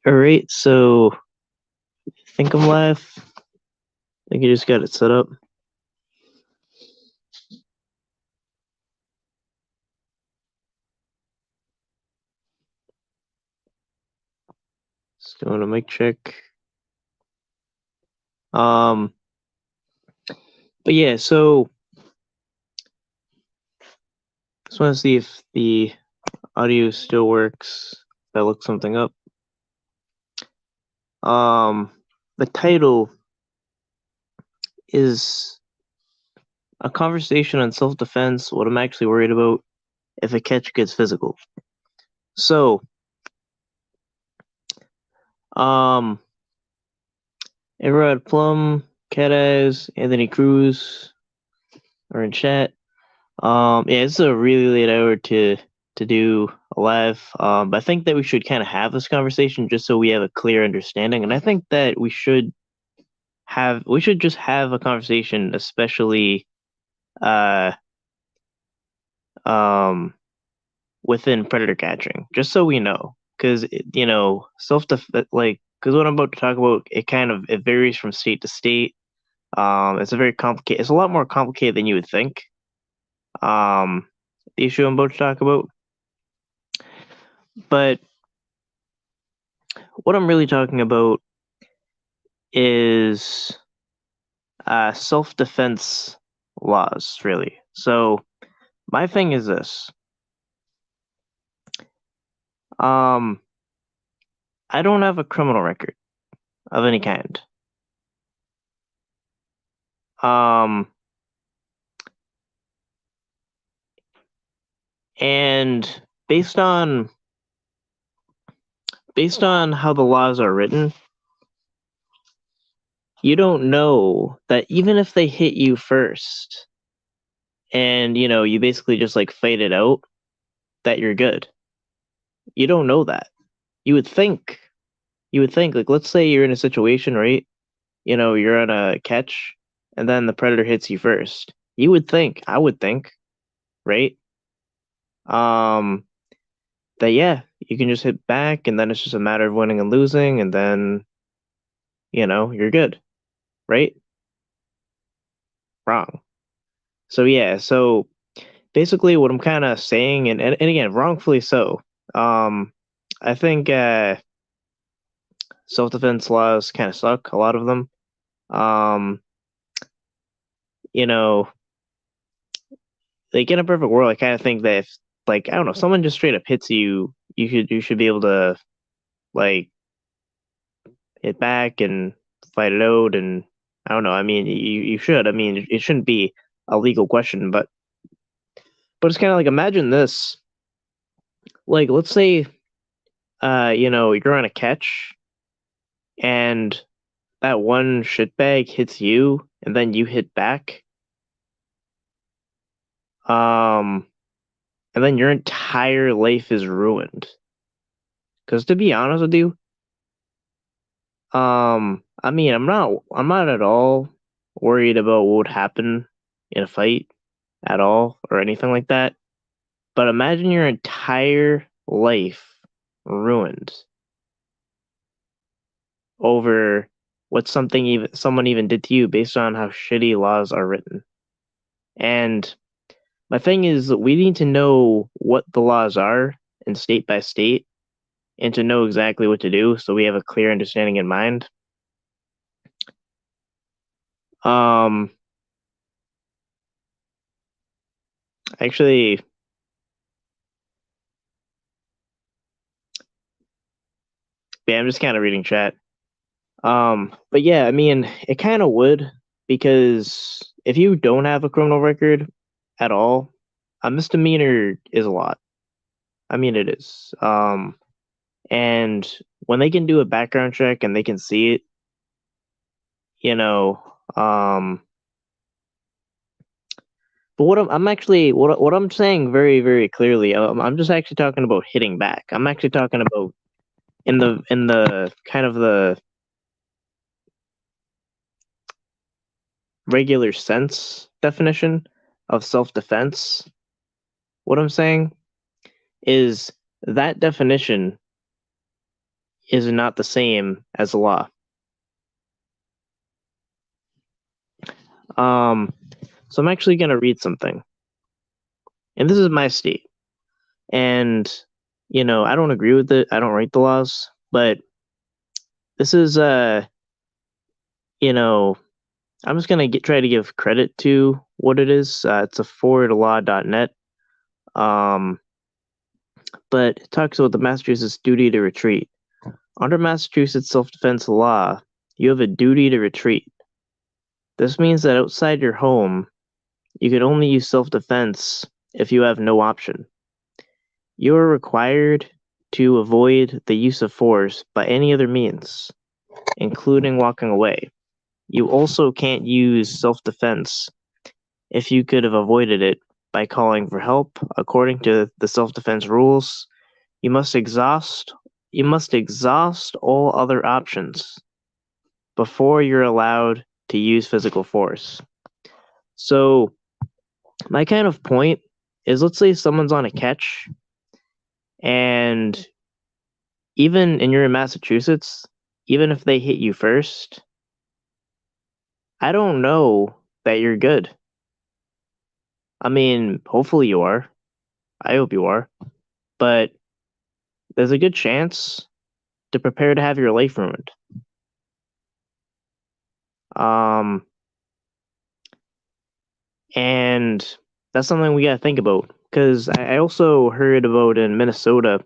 All right, so I think I'm live. I think you just got it set up. Just doing a mic check. But yeah, so just want to see if the audio still works. If I look something up. The title is a conversation on self-defense. What I'm actually worried about if a catch gets physical. So, Everard Plum, Cat Eyes, Anthony Cruz are in chat. Yeah, it's a really late hour to do a live. But I think that we should kind of have this conversation just so we have a clear understanding. And I think that we should just have a conversation, especially uh um within predator catching, just so we know, because because what I'm about to talk about, it varies from state to state. It's a lot more complicated than you would think. The issue I'm about to talk about. But what I'm really talking about is self-defense laws, really. So my thing is this. I don't have a criminal record of any kind. And based on how the laws are written, you don't know that even if they hit you first and you basically just like fight it out, that you're good. You don't know that. You would think like, let's say you're in a situation, right? You're on a catch and then the predator hits you first. I would think, right? That yeah, you can just hit back and then it's just a matter of winning and losing and then you're good, right? Wrong. So yeah, so basically what I'm kind of saying, and again, wrongfully so. I think self-defense laws kind of suck, a lot of them. Um, you know, like in a perfect world, I kind of think that if, like, I don't know, if someone just straight up hits you, you should be able to like hit back and fight it out, and I don't know. I mean, you should. I mean, it shouldn't be a legal question, but it's kind of like, imagine this. Like, let's say, you're on a catch, and that one shitbag hits you, and then you hit back. Um, and then your entire life is ruined. Because to be honest with you, I mean, I'm not at all worried about what would happen in a fight at all or anything like that. But imagine your entire life ruined over what someone even did to you based on how shitty laws are written. And my thing is, we need to know what the laws are in state by state and to know exactly what to do so we have a clear understanding in mind. Actually, yeah, I'm just kind of reading chat. But yeah, I mean, it kind of would, because if you don't have a criminal record at all, a misdemeanor is a lot. I mean, it is. And when they can do a background check and they can see it, you know, but what I'm saying very, very clearly, I'm just actually talking about hitting back. I'm actually talking about in the kind of the regular sense definition of self-defense. What I'm saying is that definition, is not the same as the law. So I'm actually going to read something. And this is my state. And, I don't agree with it. I don't write the laws. But this is, I'm just going to try to give credit to what it is. It's a forwardlaw.net. But it talks about the Massachusetts duty to retreat. Under Massachusetts self-defense law, you have a duty to retreat. This means that outside your home, you can only use self-defense if you have no option. You are required to avoid the use of force by any other means, including walking away. You also can't use self-defense if you could have avoided it by calling for help. According to the self-defense rules, you must exhaust all other options before you're allowed to use physical force. So my kind of point is, let's say someone's on a catch, and you're in Massachusetts, even if they hit you first, I don't know that you're good. I mean, hopefully you are. I hope you are. But there's a good chance to prepare to have your life ruined. And that's something we gotta think about. Because I also heard about in Minnesota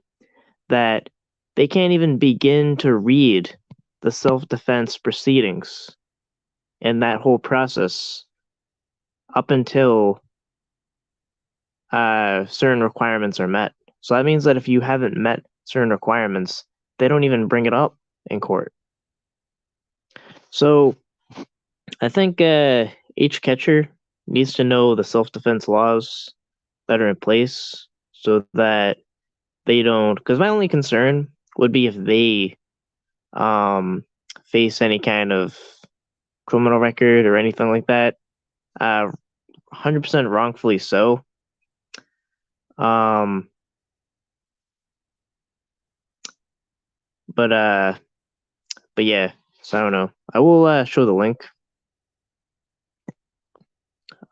that they can't even begin to read the self-defense proceedings and that whole process up until certain requirements are met. So that means that if you haven't met certain requirements, they don't even bring it up in court. So I think each catcher needs to know the self-defense laws that are in place so that they don't. Because my only concern would be if they face any kind of criminal record or anything like that. 100% wrongfully so. But yeah, so I don't know. I will show the link.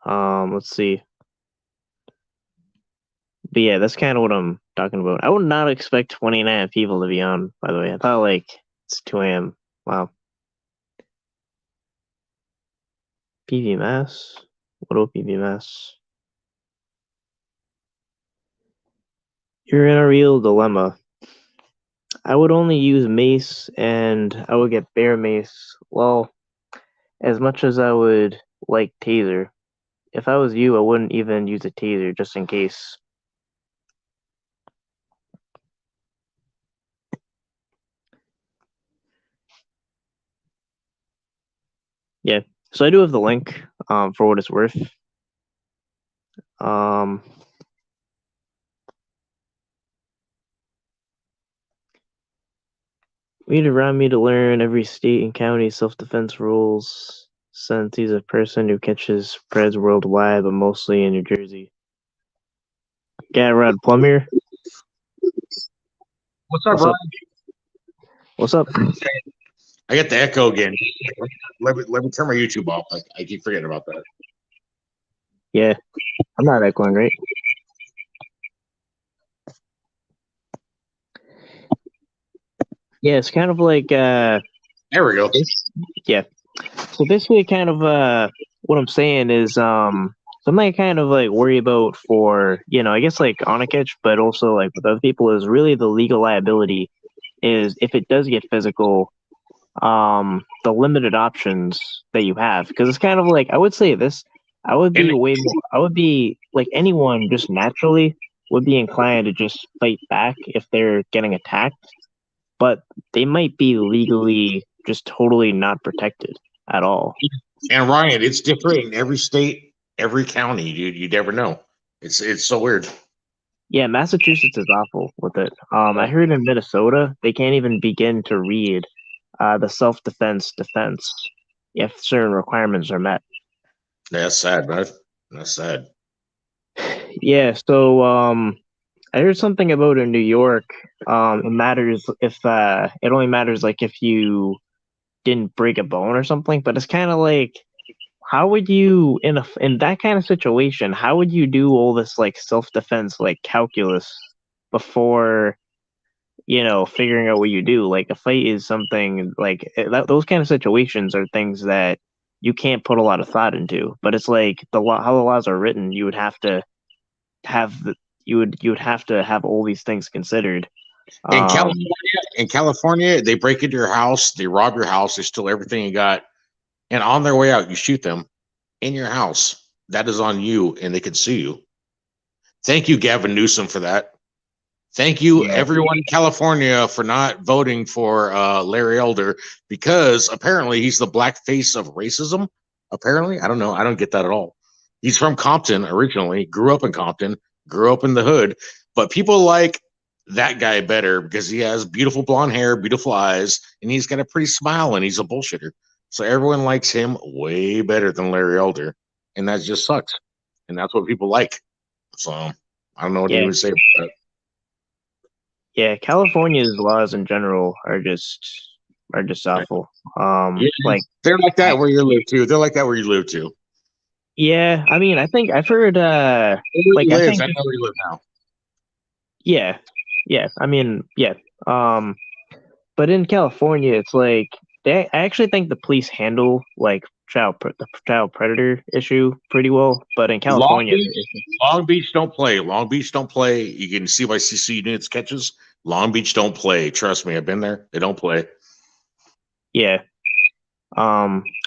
Let's see. But yeah, that's kind of what I'm talking about. I would not expect 29 people to be on, by the way. I thought it's 2 a.m. Wow. PV Mass? What about PV Mass? You're in a real dilemma. I would only use mace, and I would get bear mace. Well, as much as I would like taser, if I was you, I wouldn't even use a taser just in case. Yeah, so I do have the link for what it's worth. We need around me to learn every state and county self-defense rules, since he's a person who catches spreads worldwide, but mostly in New Jersey. Got Rod Plummer. What's up, Ryan? What's up? I got the echo again. Let me turn my YouTube off. I keep forgetting about that. Yeah, I'm not echoing, right? Yeah, it's kind of like There we go. Yeah. So basically, kind of what I'm saying is something I kind of worry about for I guess on a catch, but also with other people is really the legal liability. Is if it does get physical, the limited options that you have, because it's kind of I would say this. I would be way more. I would be anyone just naturally would be inclined to just fight back if they're getting attacked, but they might be legally just totally not protected at all. And Ryan, it's different in every state, every county. You never know. It's so weird. Yeah, Massachusetts is awful with it. I heard in Minnesota they can't even begin to read the self-defense defense if certain requirements are met. That's sad, man. That's sad. Yeah, so I heard something about in New York. It matters if it only matters like if you didn't break a bone or something. But it's kind of like, how would you in that kind of situation? How would you do all this like self defense like calculus before figuring out what you do? Like a fight is something like those kind of situations are things that you can't put a lot of thought into. But it's like the law, how the laws are written, you would have to have the you would have to have all these things considered. In Um, California, they break into your house, they rob your house, they steal everything you got, and on their way out, you shoot them in your house. That is on you, and they can sue you. Thank you, Gavin Newsom, for that. Thank you, yeah, everyone in California, for not voting for Larry Elder, because apparently he's the black face of racism. Apparently, I don't know. I don't get that at all. He's from Compton originally, grew up in Compton, grew up in the hood, but people like that guy better because he has beautiful blonde hair, beautiful eyes, and he's got a pretty smile, and he's a bullshitter. So everyone likes him way better than Larry Elder, and that just sucks. And that's what people like. So I don't know what to yeah, even say about that. yeah. California's laws in general are just awful. Yeah, Like they're like I, that where you live too. They're like that where you live too. yeah, I mean, I think I've heard Where like he I lives, think I know where you live now. yeah, yeah. I mean, yeah. Um, but in California, it's like I actually think the police handle like the child predator issue pretty well. But in Long California, Beach, Long Beach don't play. Long Beach don't play. You can see by CC units catches. Long Beach don't play. Trust me, I've been there. They don't play. yeah.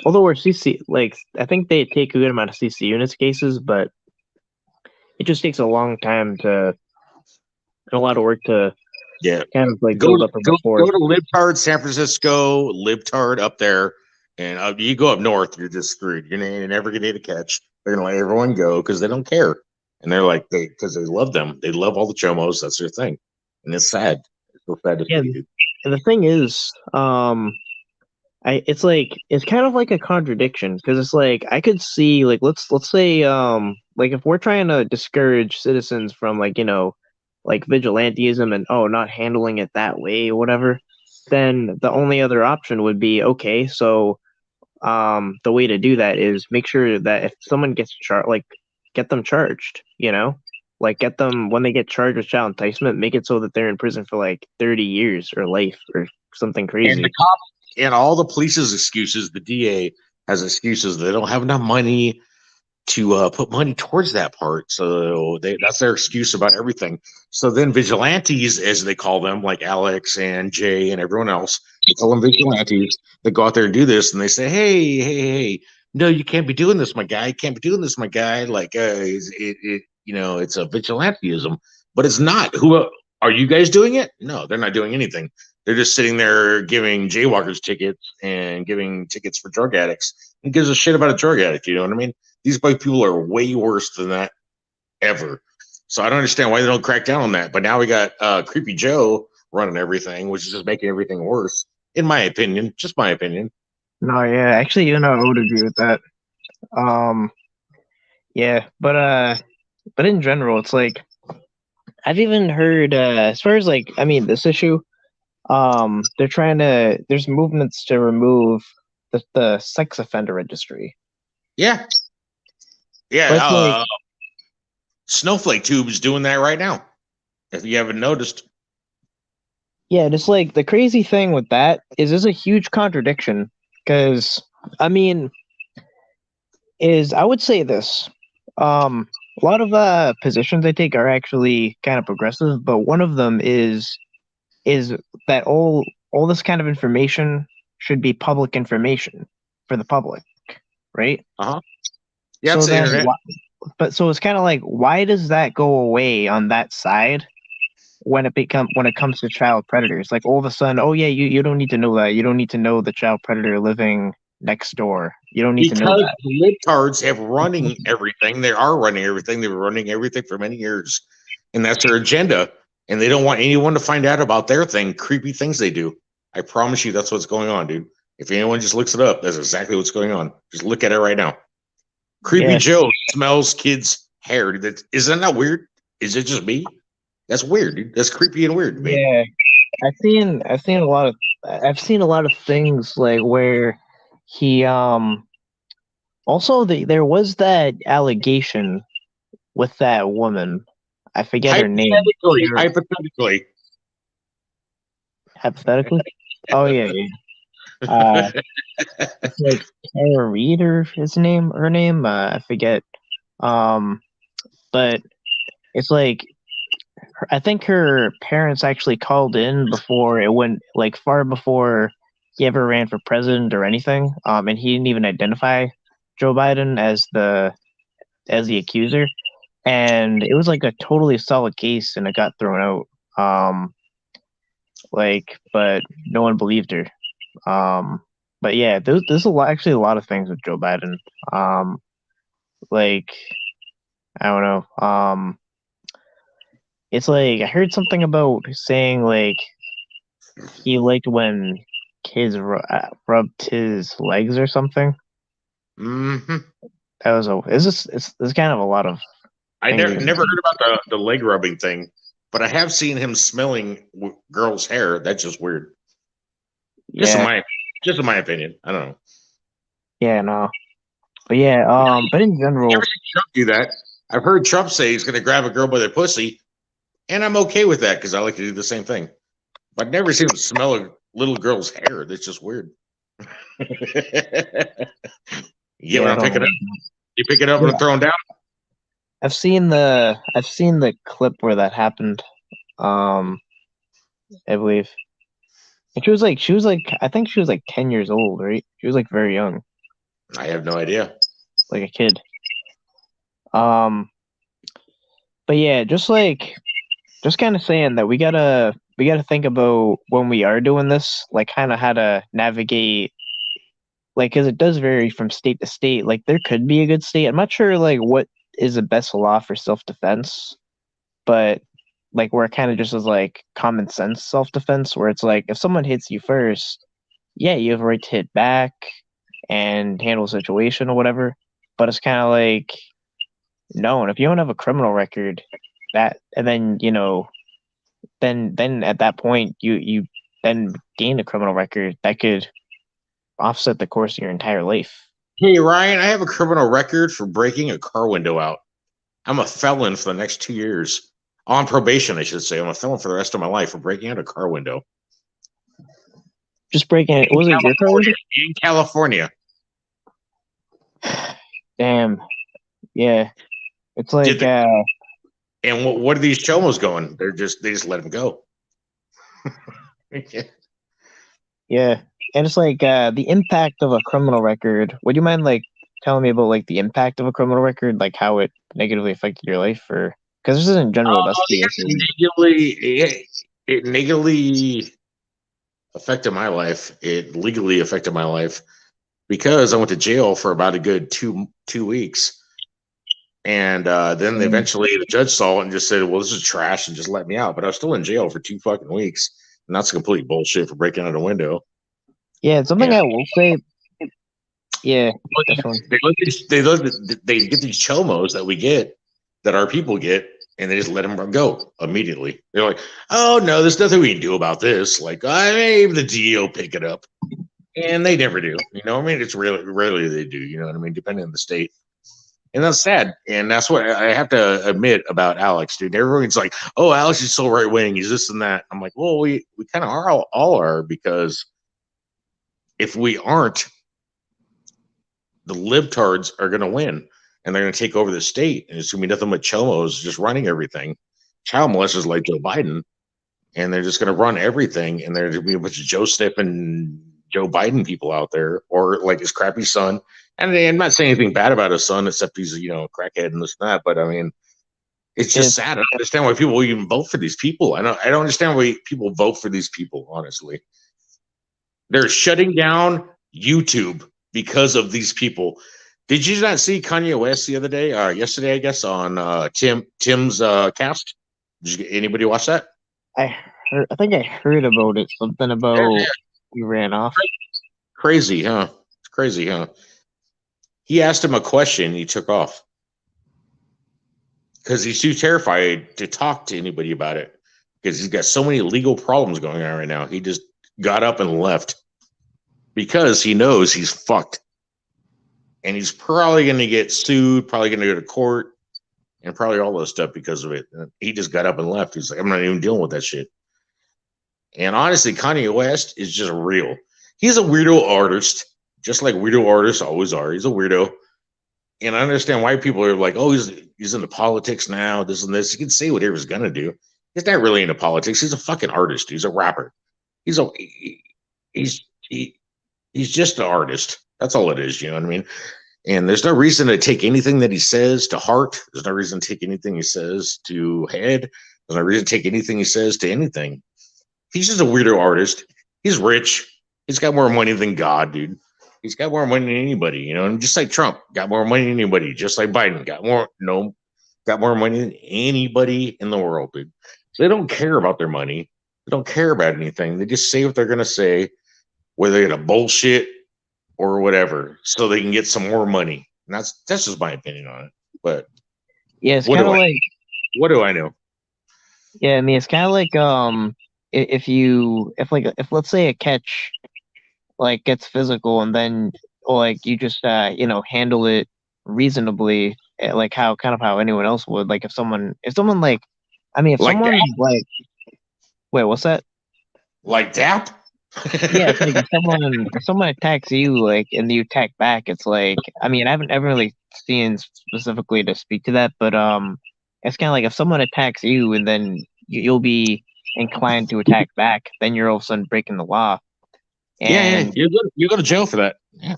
Although we're CC, like I think they take a good amount of CC units cases, but it just takes a long time to and a lot of work to Yeah, kind of like go build up a go rapport. to Libtard, San Francisco, Libtard up there, and you go up north, you're just screwed. You're never gonna get a catch. They're gonna let everyone go because they don't care, and they're like because they love them. They love all the chomos. That's their thing, and it's sad. It's so sad to Yeah, see, dude. and the thing is, it's like it's kind of like a contradiction because it's like I could see like let's say like if we're trying to discourage citizens from like like vigilantism and not handling it that way or whatever, then the only other option would be okay, so the way to do that is make sure that if someone gets charged, like get them charged, like get them when they get charged with child enticement, make it so that they're in prison for like 30 years or life or something And the crazy. cops and all the police's excuses, the DA has excuses. They don't have enough money to put money towards that part. So that's their excuse about everything. So then vigilantes, as they call them, like Alex and Jay and everyone else, they call them vigilantes. They go out there and do this, and they say, "Hey, no, you can't be doing this, my guy. You can't be doing this, my guy. Like, it's a vigilantism, but it's not. Who are you guys doing it? No, they're not doing anything. They're just sitting there giving jaywalkers tickets and giving tickets for drug addicts. Who gives a shit about a drug addict? You know what I mean? These white people are way worse than that ever. So I don't understand why they don't crack down on that. But now we got Creepy Joe running everything, which is just making everything worse, in my opinion. Just my opinion. No, yeah, actually, I would agree with that. Um, yeah, but in general, it's like I've even heard as far as like I mean this issue, there's movements to remove the sex offender registry. Yeah, yeah. But it's like Snowflake Tube is doing that right now. If you haven't noticed, yeah, just like the crazy thing with that is there's a huge contradiction because I mean is I would say this. A lot of positions I take are actually kind of progressive, but one of them is that all this kind of information should be public information for the public, right? uh huh. Yeah, So it's the then, internet. but so it's kind of like, why does that go away on that side when it comes to child predators? Like all of a sudden, oh yeah, you don't need to know that. You don't need to know the child predator living next door. You don't need to know Because that. the libtards have running everything. They are running everything. They've been running everything for many years. And that's their agenda. And they don't want anyone to find out about their thing, creepy things they do. I promise you that's what's going on, dude. If anyone just looks it up, that's exactly what's going on. Just look at it right now. Creepy Yeah, Joe smells kids' hair. Isn't that weird? Is it just me? That's weird, dude. That's creepy and weird to me. Yeah, I've seen a lot of things like where he also there was that allegation with that woman. I forget her name. Hypothetically. Hypothetically. Oh yeah, yeah. Uh, it's like Tara Reid or his name, her name. I forget. Um, but it's like I think her parents actually called in before it went like far before he ever ran for president or anything. And he didn't even identify Joe Biden as the accuser. And it was like a totally solid case, and it got thrown out. But no one believed her. But yeah, there's actually a lot of things with Joe Biden. Um, like I don't know. It's like I heard something about saying like he liked when kids rubbed his legs or something. Hmm. That was a it's kind of a lot of I things. never heard about the leg rubbing thing, but I have seen him smelling girls' hair. That's just weird. Just in Yeah, my just in my opinion. I don't know. yeah, no, but yeah, but in Never general, seen Trump do that. I've heard Trump say he's going to grab a girl by their pussy, and I'm okay with that because I like to do the same thing. But I've never seen him smell a little girl's hair. That's just weird. You get yeah, what I I'm don't picking know. up? You pick it up Yeah, and throw them down? I've seen the clip where that happened. Um, I believe. And she was like, I think she was like 10 years old, right? She was like very young, I have no idea. like a kid. Um, but yeah, just kind of saying that we gotta think about when we are doing this, like kind of how to navigate, like, because it does vary from state to state. Like, there could be a good state. I'm not sure, like, what is the best law for self-defense, but like, where it kind of just is like common sense self-defense, where it's like if someone hits you first, yeah, you have a right to hit back and handle the situation or whatever. But it's kind of like, no, and if you don't have a criminal record, that, and then, then at that point, you then gain a criminal record that could offset the course of your entire life. Hey, Ryan, I have a criminal record for breaking a car window out. I'm a felon for the next 2 years. On probation, I should say. I'm a felon for the rest of my life for breaking out a car window. Just breaking it. In Was it your car California. window? In California. Damn. Yeah. It's Did like, the and what are these chomos going? They just let them go. yeah. And it's like the impact of a criminal record. Would you mind like telling me about like the impact of a criminal record, like how it negatively affected your life, or because this isn't general investigation. It negatively affected my life. It legally affected my life because I went to jail for about a good two weeks. And then eventually the judge saw it and just said, well, this is trash and just let me out. But I was still in jail for 2 fucking weeks. And that's complete bullshit for breaking out a window. Yeah, it's something And I will say. Yeah, definitely. they get these chomos that we get, that our people get, and they just let them go immediately. They're like, oh, no, there's nothing we can do about this. Like, maybe the DO will pick it up. And they never do. You know, I mean, it's really rarely they do. You know what I mean? Depending on the state. And that's sad. And that's what I have to admit about Alex, dude. Everyone's like, oh, Alex is so right wing. He's this and that. I'm like, well, we kind of are all are, because if we aren't, the libtards are going to win and they're going to take over the state. And it's going to be nothing but chomos just running everything. Child molesters like Joe Biden. And they're just going to run everything. And there's going to be a bunch of Joe Stiff and Joe Biden people out there, or like his crappy son. And I'm not saying anything bad about his son, except he's, a crackhead and this and that. But I mean, it's just It's sad. I don't understand why people even vote for these people. I don't understand why people vote for these people, honestly. They're shutting down YouTube because of these people. Did you not see Kanye West the other day, or yesterday, I guess, on Tim's cast? Anybody watch that? I think I heard about it. Something Yeah, about yeah. he ran off. Crazy, huh? It's crazy, huh? He asked him a question, he took off. because he's too terrified to talk to anybody about it because he's got so many legal problems going on right now. He just got up and left because he knows he's fucked. And he's probably going to get sued, probably going to go to court, and probably all this stuff because of it. He just got up and left. He's like, I'm not even dealing with that shit. And honestly, Kanye West is just real. He's a weirdo artist, just like weirdo artists always are. He's a weirdo. And I understand why people are like, oh, he's into politics now, this and this. He can say whatever he's going to do. He's not really into politics. He's a fucking artist. He's a rapper. He's just an artist. That's all it is. You know what I mean? And there's no reason to take anything that he says to heart. There's no reason to take anything he says to head. There's no reason to take anything he says to anything. He's just a weirdo artist. He's rich. He's got more money than God, dude. He's got more money than anybody, you know. And just like Trump got more money than anybody, just like Biden got more money than anybody in the world, dude. So they don't care about their money. They don't care about anything. They just say what they're gonna say, whether they're gonna bullshit or whatever, so they can get some more money. And that's just my opinion on it. But yeah, it's kind of like, what do I know? Yeah, I mean, it's kind of like if let's say a catch like gets physical and then like you just handle it reasonably, like how anyone else would. Like if someone like, I mean, if like someone that? like, wait, what's that? Like that? Yeah, it's like if someone attacks you, like, and you attack back, it's like, I mean, I haven't ever really seen specifically to speak to that, but it's kind of like if someone attacks you and then you'll be inclined to attack back, then you're all of a sudden breaking the law. And yeah, you go to jail for that. Yeah.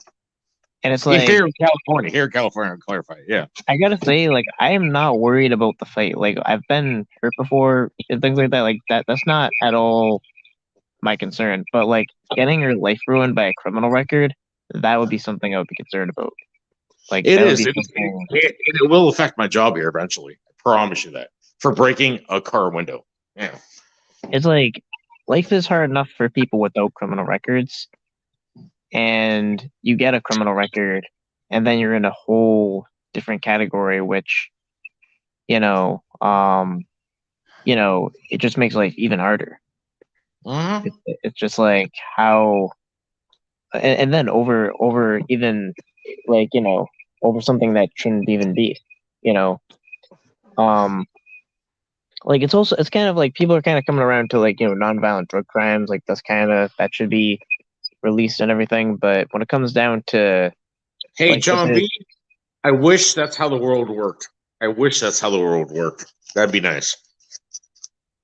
And it's like here in California, I'll clarify. Yeah. I gotta say, like, I am not worried about the fight. Like, I've been hurt before and things like that. Like that's not at all my concern. But like getting your life ruined by a criminal record, that would be something I would be concerned about. Like it that is. would be something... It will affect my job here eventually. I promise you that. For breaking a car window. Yeah. It's like life is hard enough for people without criminal records, and you get a criminal record, and then you're in a whole different category, which it just makes life even harder. Mm-hmm. It's just like how, and then over even like over something that shouldn't even be, like it's kind of like people are kind of coming around to like nonviolent drug crimes, like that should be released and everything, but when it comes down to hey like, John B, I wish that's how the world worked. That'd be nice.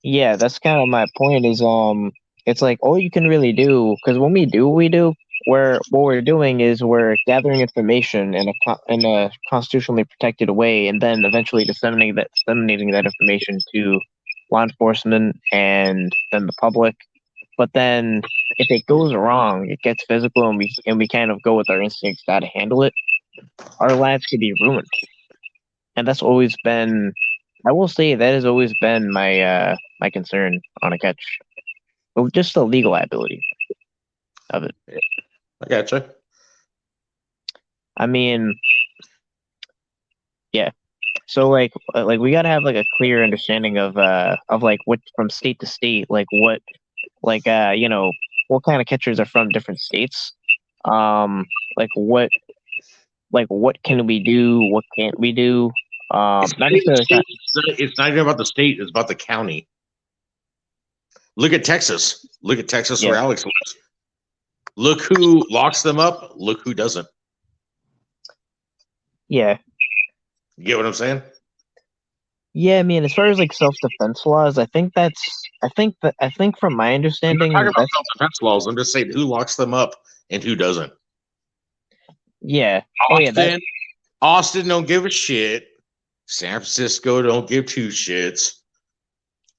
Yeah, that's kind of my point is it's like all you can really do, because when we do what we do, what we're doing is we're gathering information in a constitutionally protected way, and then eventually disseminating that information to law enforcement and then the public. But then if it goes wrong, it gets physical, and we kind of go with our instincts how to handle it, our lives could be ruined. And that's always been, I will say, that has always been my my concern on a catch, but just the legal liability of it. I gotcha. I mean, yeah. So like we gotta have like a clear understanding of like what from state to state, like what what kind of catchers are from different states. Like what can we do? What can't we do? It's not even about the state. It's about the county. Look at Texas. Yeah. Where Alex lives. Look who locks them up. Look who doesn't. Yeah. You get what I'm saying? Yeah, I mean, as far as like self-defense laws, I think from my understanding, I'm not talking about self-defense laws. I'm just saying who locks them up and who doesn't. Yeah. Austin don't give a shit. San Francisco don't give two shits.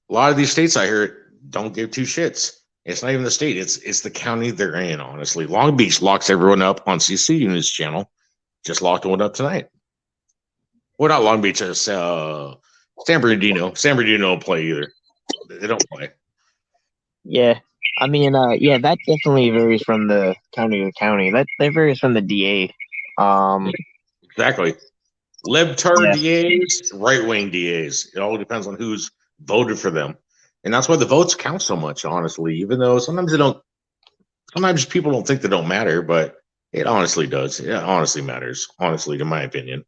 A lot of these states I hear don't give two shits. It's not even the state. It's the county they're in, honestly. Long Beach locks everyone up on CC Unit's channel. Just locked one up tonight. Well, not Long Beach. It's San Bernardino. San Bernardino don't play either. They don't play. Yeah. I mean, yeah, that definitely varies from the county to county. That varies from the DA. Exactly. Libtard Yeah, DAs, right wing DAs. It all depends on who's voted for them. And that's why the votes count so much, honestly, even though sometimes they don't, sometimes people don't think they don't matter, but it honestly does. It honestly matters, honestly, to my opinion.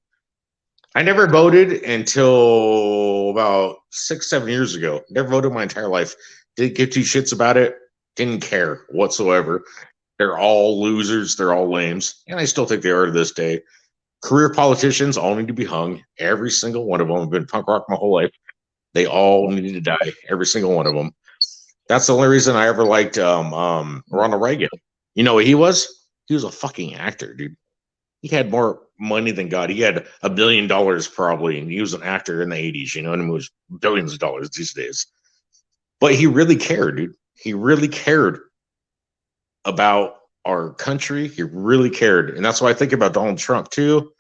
I never voted until about 6, 7 years ago. Never voted my entire life. Didn't give two shits about it. Didn't care whatsoever. They're all losers. They're all lames. And I still think they are to this day. Career politicians all need to be hung. Every single one of them. I've been punk rock my whole life. They all need to die. Every single one of them. That's the only reason I ever liked Ronald Reagan. You know what he was? He was a fucking actor, dude. He had more money than God. He had $1 billion probably, and he was an actor in the 80s, you know, and it was billions of dollars these days. But he really cared, dude. He really cared about our country. He really cared. And that's why I think about Donald Trump too.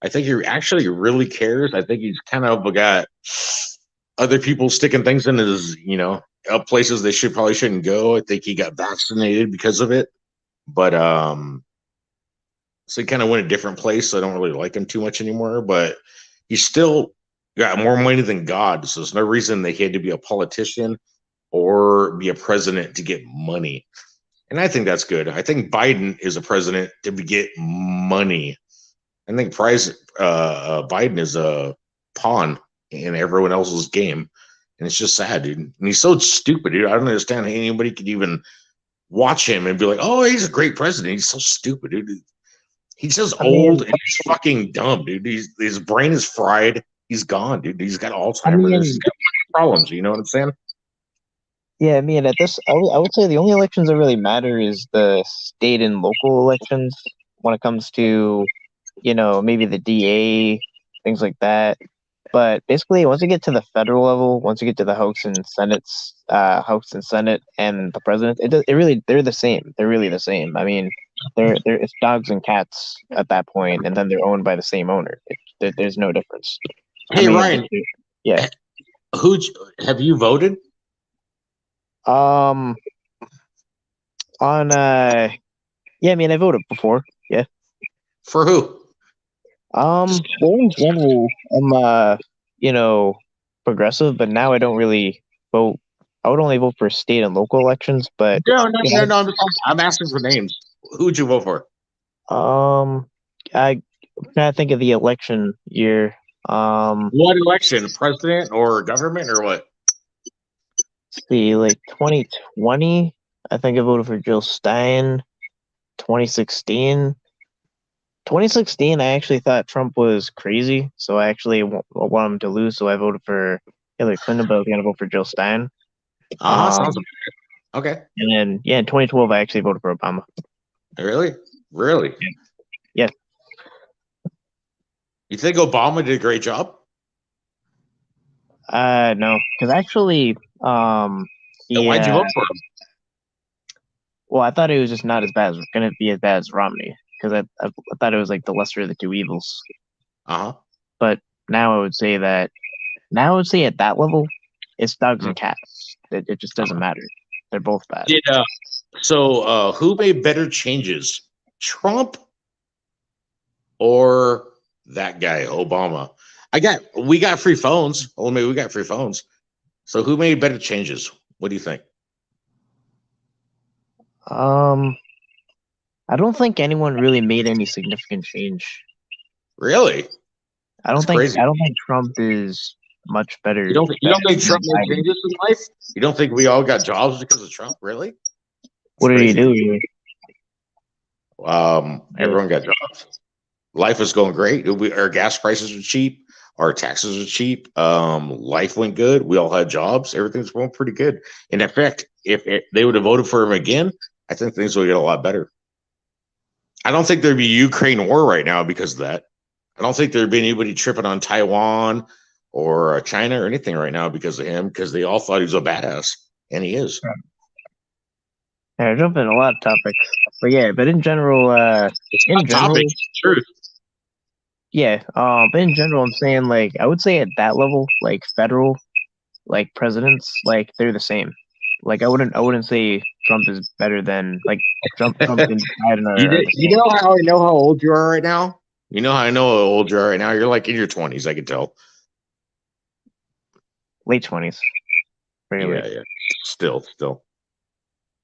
I think he actually really cares. I think he's kind of got other people sticking things in his, places they probably shouldn't go. I think he got vaccinated because of it. But so he kind of went a different place. So I don't really like him too much anymore. But he's still got more money than God. So there's no reason that he had to be a politician or be a president to get money. And I think that's good. I think Biden is a president to get money. I think Biden is a pawn in everyone else's game. And it's just sad, dude. And he's so stupid, dude. I don't understand how anybody could even watch him and be like, oh, he's a great president. He's so stupid, dude. He's just I mean, old and he's fucking dumb, dude. His brain is fried. He's gone, dude. He's got I Alzheimer's. He's mean, got problems. You know what I'm saying? yeah, I mean, I would say the only elections that really matter is the state and local elections when it comes to, maybe the DA, things like that. But basically, once you get to the federal level, once you get to the House and Senate, and the president, it really they're the same. They're really the same. I mean, they're it's dogs and cats at that point, and then they're owned by the same owner. There's no difference. I Hey, mean, Ryan, yeah. who have you voted? Um, on yeah, I mean, I voted before. Yeah. For who? Well, in general, I'm progressive, but now I don't really vote. I would only vote for state and local elections, but No, no, you no, no. I'm asking for names. Who'd you vote for? I'm trying to think of the election year. What election? President or government or what? See, like 2020, I think I voted for Jill Stein. 2016. 2016, I actually thought Trump was crazy, so I actually want him to lose, so I voted for Hillary Clinton, but I was going to vote for Jill Stein. Sounds Um, okay. and then, yeah, in 2012, I actually voted for Obama. Really? Really? Yeah. You think Obama did a great job? No, because actually, Then why'd you yeah, vote for him? well, I thought it was just not as bad, going to be as bad as Romney, because I thought it was like the lesser of the two evils. Uh-huh. But now I would say at that level, it's dogs and cats. It just doesn't matter. They're both bad. Did so who made better changes? Trump or that guy, Obama? We got free phones. Well, maybe we got free phones. So who made better changes? What do you think? Um, I don't think anyone really made any significant change. Really? That's crazy. I don't think Trump is much You better. don't think Than Trump made Biden. changes in life? You don't think we all got jobs because of Trump? Really? It's What did he crazy. do? Everyone got jobs. Life was going great. Our gas prices were cheap. Our taxes were cheap. Life went good. We all had jobs. Everything's going pretty good. And in fact, if they would have voted for him again, I think things would get a lot better. I don't think there'd be a Ukraine war right now because of that. I don't think there'd be anybody tripping on Taiwan or China or anything right now because of him, because they all thought he was a badass, and he is. Yeah, I jump in a lot of topics, but yeah, but in general, Topic, truth. yeah, but in general, I'm saying like I would say at that level, like federal, like presidents, like they're the same. Like I wouldn't say Trump is better than like Trump and Biden are. You know how I know how old you are right now? You know how I know how old you are right now? You're like in your 20s, I can tell. Late 20s, very Yeah, late. yeah. Still.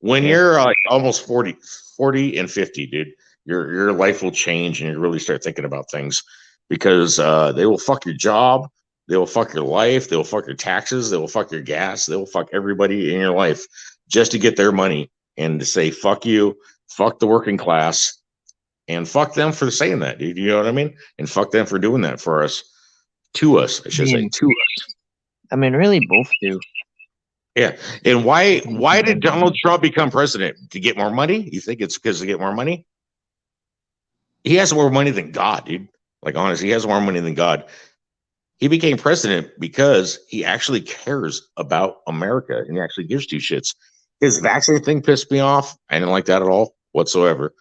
When Yeah, you're like almost 40 and 50, dude, your life will change and you really start thinking about things because they will fuck your job, they will fuck your life, they will fuck your taxes, they will fuck your gas, they will fuck everybody in your life just to get their money and to say fuck you, fuck the working class, and fuck them for saying that, dude. You know what I mean? And fuck them for doing that for us, to us, I I should say, mean, to us. really both do. Yeah. And why did Donald Trump become president? To get more money? You think it's because to get more money? He has more money than God, dude. Like honestly, he has more money than God. He became president because he actually cares about America and he actually gives two shits. His vaccine thing pissed me off. I didn't like that at all whatsoever.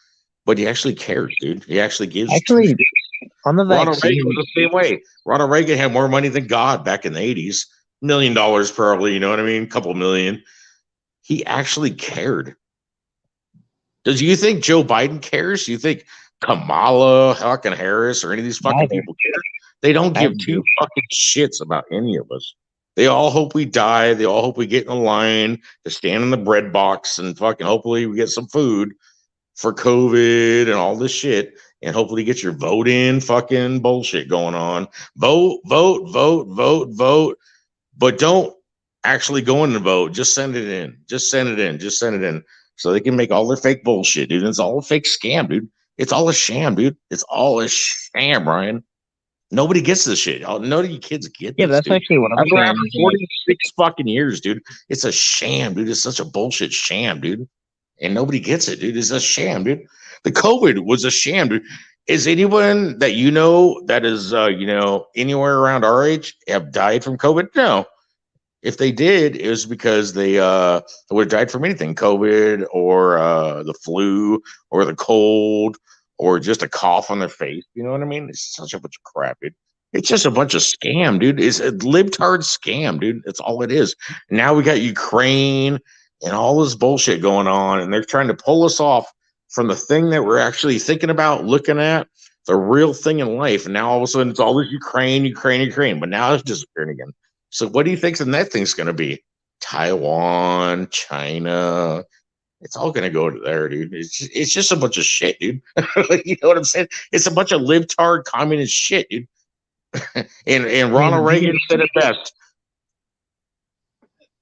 But he actually cares, dude. He actually gives two Actually, shits. on the Ronald Reagan vaccine, was the same way. Ronald Reagan had more money than God back in the 80s. $1 million probably, you know what I mean? A couple million. He actually cared. Does you think Joe Biden cares? Do you think Kamala fucking Harris or any of these fucking neither, people care? They don't neither give two do. fucking shits about any of us. They all hope we die. They all hope we get in a line to stand in the bread box and fucking hopefully we get some food for COVID and all this shit. And hopefully get your vote in fucking bullshit going on. Vote, vote, vote, vote, vote. But don't actually go in and vote. Just send it in. Just send it in. Just send it in. So they can make all their fake bullshit, dude. It's all a fake scam, dude. It's all a sham, dude. It's all a sham, Ryan. Nobody gets this shit. None of you kids get Yeah, this, that's dude. actually what I'm I've been around saying. for Is like, 46 fucking years, dude. It's a sham, dude. It's such a bullshit sham, dude. And nobody gets it, dude. It's a sham, dude. The COVID was a sham, dude. Is anyone that you know that is, anywhere around our age have died from COVID? No. If they did, it was because they would have died from anything, COVID or the flu or the cold or just a cough on their face. You know what I mean? It's such a bunch of crap, dude. It's just a bunch of scam, dude. It's a libtard scam, dude. That's all it is. Now we got Ukraine and all this bullshit going on, and they're trying to pull us off from the thing that we're actually thinking about, looking at, the real thing in life. And now all of a sudden it's all this Ukraine, Ukraine, Ukraine. But now it's disappearing again. So what do you think the next thing's going to be? Taiwan, China. It's all going to go to there, dude. It's just a bunch of shit, dude. You know what I'm saying? It's a bunch of libtard communist shit, dude. And I mean, Ronald Reagan said it best.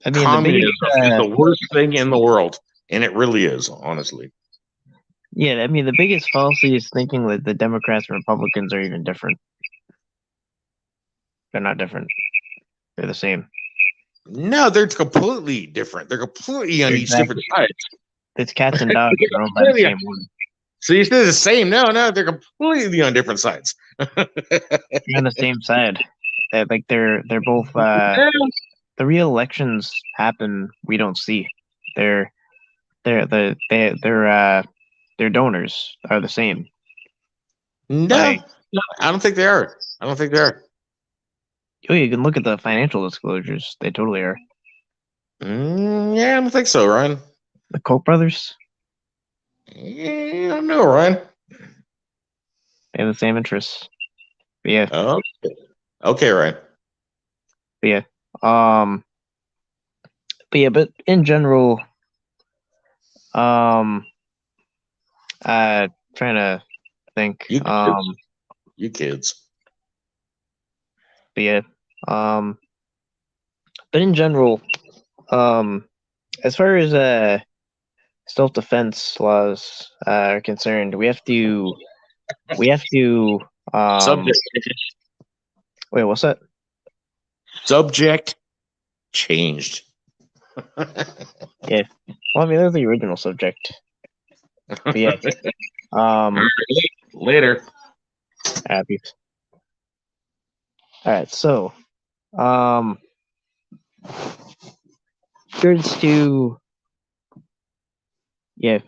the biggest, Communism is the worst thing in the world, and it really is, honestly. yeah, the biggest fallacy is thinking that the Democrats and Republicans are even different. They're not different. They're the same. No, they're completely different. They're completely on each different Exactly. sides. It's cats and dogs. They're owned by the same one. So you say the same? No, they're completely on different sides. They're on the same side. They're both. The real elections happen. We don't see. They're their donors are the same. No, Like, no, I don't think they are. I don't think they are. oh, you can look at the financial disclosures. They totally are. Yeah, I don't think so, Ryan. The Koch brothers, Yeah, I don't know, Ryan. they have the same interests. But yeah, Oh, okay, Ryan. but yeah. Um, but in general, um, trying to think. You kids, you kids. But yeah. Um, but in general, um, as far as self-defense laws are concerned, we have to Subject, wait, what's that? subject changed. Yeah. Well, they're the original subject. But yeah. Um Later. happy. All right, so um regards to yeah,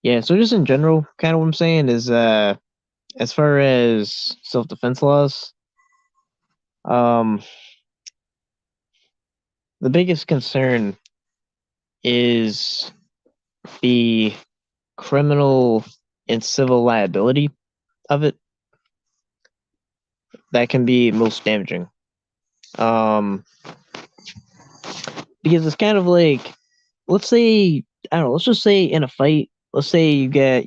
yeah, so just in general, kind of what I'm saying is as far as self-defense laws, um the biggest concern is the criminal and civil liability of it that can be most damaging. Because it's kind of like, let's say, I don't know, let's just say in a fight, let's say you get,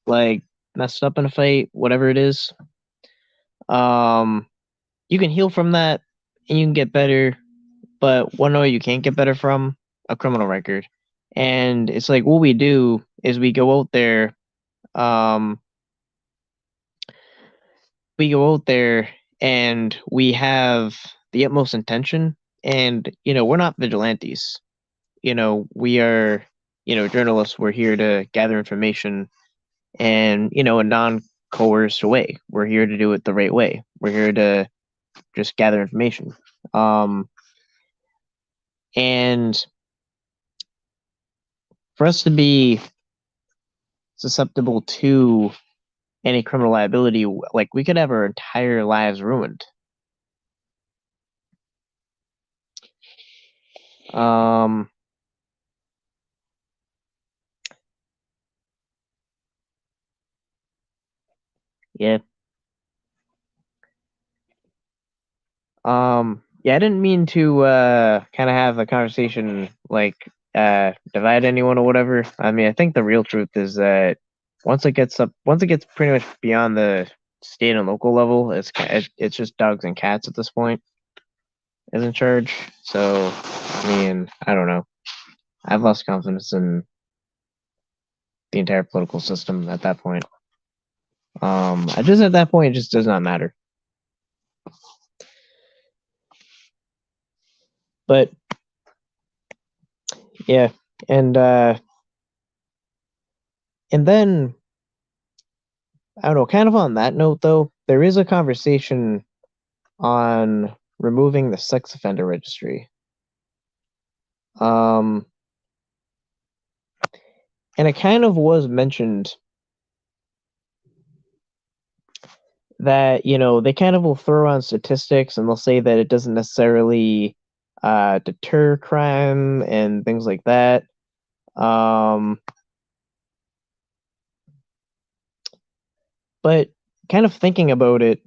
like messed up in a fight, whatever it is. Um, you can heal from that and you can get better, but one way you can't get better from a criminal record. And it's like what we do is um, we go out there and we have the utmost intention, and we're not vigilantes. We are, journalists. We're here to gather information and, a non-coerced way. We're here to do it the right way. We're here to just gather information. And for us to be susceptible to any criminal liability, like we could have our entire lives ruined. Um, yeah. Yeah, I didn't mean to kind of have a conversation like divide anyone or whatever. I mean, I think the real truth is that once it gets pretty much beyond the state and local level, it's just dogs and cats at this point is in charge. So, I mean, I don't know. I've lost confidence in the entire political system at that point. I just at that point it just does not matter. But yeah, and and then I don't know, kind of on that note though, there is a conversation on removing the sex offender registry. Um and it kind of was mentioned that, they kind of will throw on statistics and they'll say that it doesn't necessarily deter crime and things like that. Um but kind of thinking about it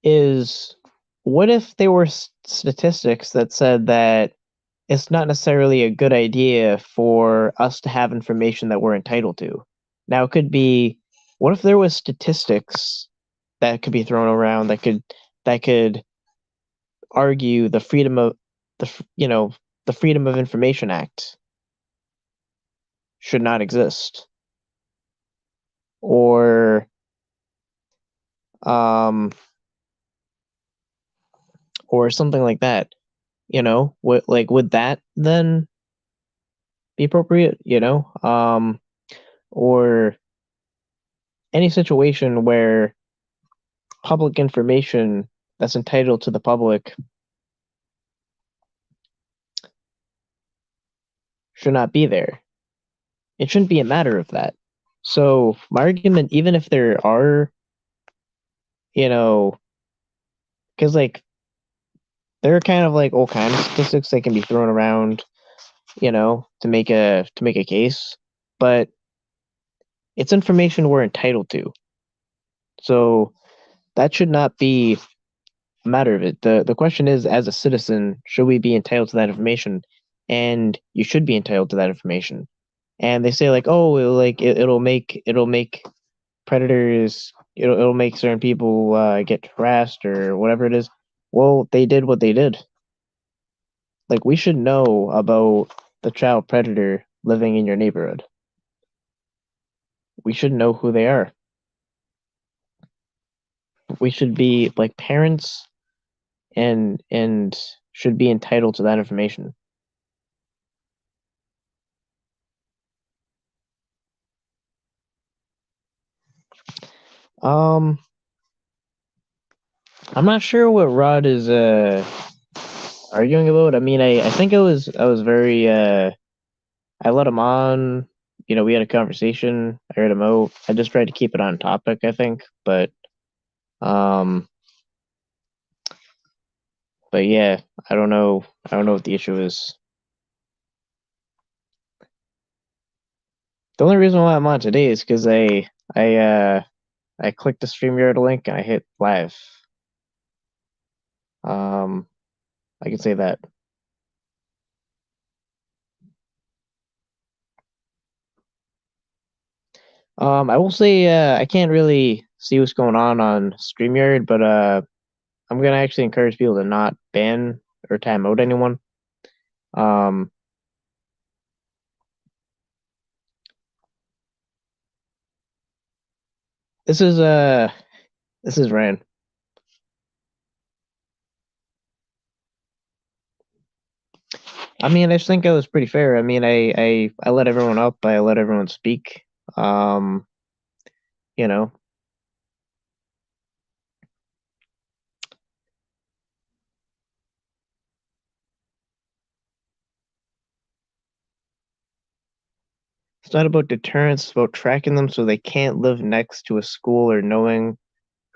is, what if there were statistics that said that it's not necessarily a good idea for us to have information that we're entitled to? Now, it could be, what if there was statistics that could be thrown around that could argue the freedom of the Freedom of Information Act should not exist, or um or something like that. Would that then be appropriate? Or any situation where public information that's entitled to the public should not be there. It shouldn't be a matter of that. So my argument, even if there are, you know, because like there are kind of like all kinds of statistics that can be thrown around, to make a case, but it's information we're entitled to. So that should not be a matter of it. The question is, as a citizen, should we be entitled to that information? And you should be entitled to that information. And they say like, oh, it'll make predators, it'll make certain people get harassed or whatever it is. Well, they did what they did. Like, we should know about the child predator living in your neighborhood. We should know who they are. We should be like parents, and should be entitled to that information. Um, I'm not sure what Rod is arguing about. I mean, I think I was very I let him on. We had a conversation. I heard him out. I just tried to keep it on topic, I think. Um, but yeah, I don't know. I don't know what the issue is. The only reason why I'm on today is because I clicked the StreamYard link and I hit live. I can say that. I will say I can't really see what's going on StreamYard, but I'm gonna actually encourage people to not ban or time out anyone. Um, this is Ryan. I mean, I just think I was pretty fair. I mean, I let everyone up. I let everyone speak. Um, you know, it's not about deterrence. It's about tracking them so they can't live next to a school or knowing